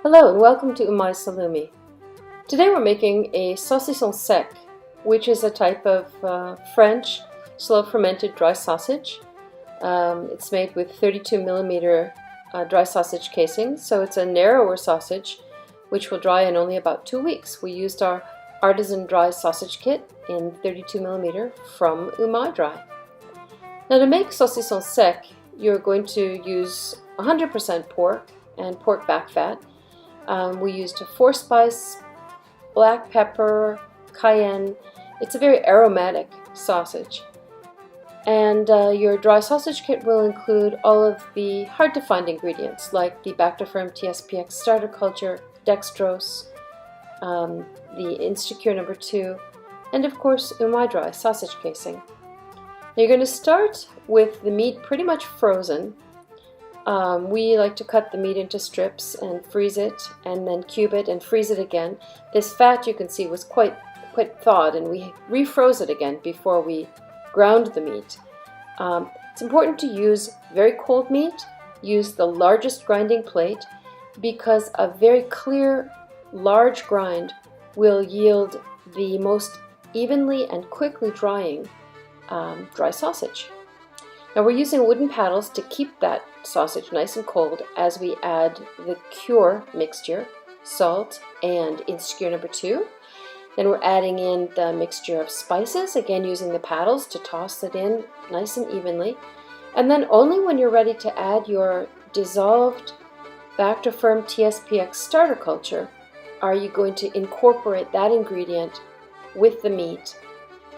Hello and welcome to UMAi Salami. Today we're making a saucisson sec, which is a type of French slow fermented dry sausage. It's made with 32mm dry sausage casing, so it's a narrower sausage which will dry in only about 2 weeks. We used our artisan dry sausage kit in 32mm from UMAi Dry. Now to make saucisson sec, you're going to use 100% pork and pork back fat. We used a 4-spice, black pepper, cayenne. It's a very aromatic sausage. And your dry sausage kit will include all of the hard-to-find ingredients like the Bacter-Firm TSPX starter culture, dextrose, the Insecure No. 2, and of course UMAi Dry sausage casing. Now you're going to start with the meat pretty much frozen. We like to cut the meat into strips and freeze it and then cube it and freeze it again. This fat, you can see, was quite thawed, and we refroze it again before we ground the meat. It's important to use very cold meat. Use the largest grinding plate because a very clear, large grind will yield the most evenly and quickly drying dry sausage. Now we're using wooden paddles to keep that sausage nice and cold as we add the cure mixture, salt, and Insecure No. 2. Then we're adding in the mixture of spices, again using the paddles to toss it in nice and evenly. And then only when you're ready to add your dissolved Bacter-Firm TSPX starter culture are you going to incorporate that ingredient with the meat,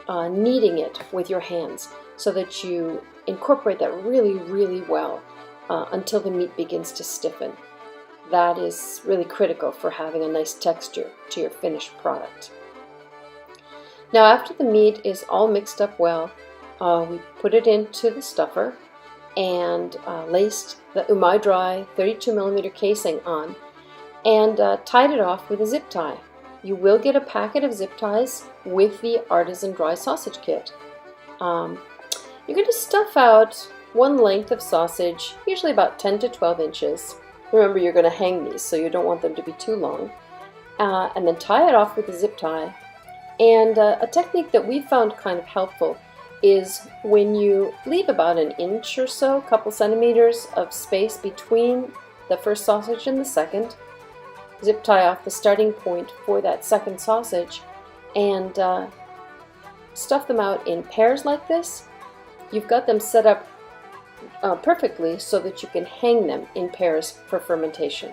kneading it with your hands so that you incorporate that really well until the meat begins to stiffen. That is really critical for having a nice texture to your finished product. Now after the meat is all mixed up well, we put it into the stuffer and laced the UMAi Dry 32mm casing on and tied it off with a zip tie. You will get a packet of zip ties with the artisan dry sausage kit. You're going to stuff out one length of sausage, usually about 10 to 12 inches. Remember, you're going to hang these, so you don't want them to be too long. And then tie it off with a zip tie. And a technique that we found kind of helpful is when you leave about an inch or so, a couple centimeters of space between the first sausage and the second, zip tie off the starting point for that second sausage, and stuff them out in pairs like this. You've got them set up perfectly so that you can hang them in pairs for fermentation.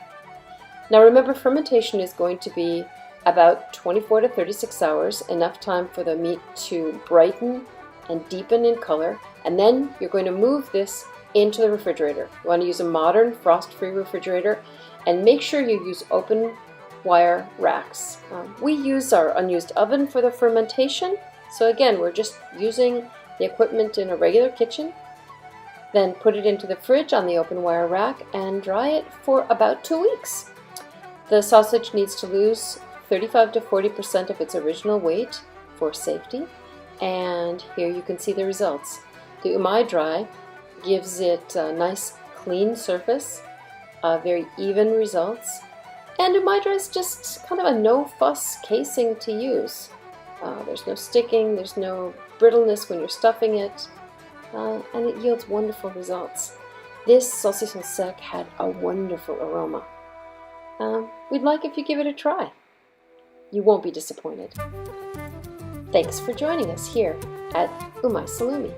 Now remember, fermentation is going to be about 24 to 36 hours, enough time for the meat to brighten and deepen in color, and then you're going to move this into the refrigerator. You want to use a modern frost-free refrigerator, and make sure you use open wire racks. We use our unused oven for the fermentation, so again we're just using the equipment in a regular kitchen. Then put it into the fridge on the open wire rack and dry it for about 2 weeks. The sausage needs to lose 35 to 40% of its original weight for safety, and here you can see the results. The UMAi Dry gives it a nice clean surface, very even results, and UMAi Dry is just kind of a no-fuss casing to use. There's no sticking, there's no brittleness when you're stuffing it, and it yields wonderful results. This saucisson sec had a wonderful aroma. We'd like if you give it a try. You won't be disappointed. Thanks for joining us here at UMAi Salami.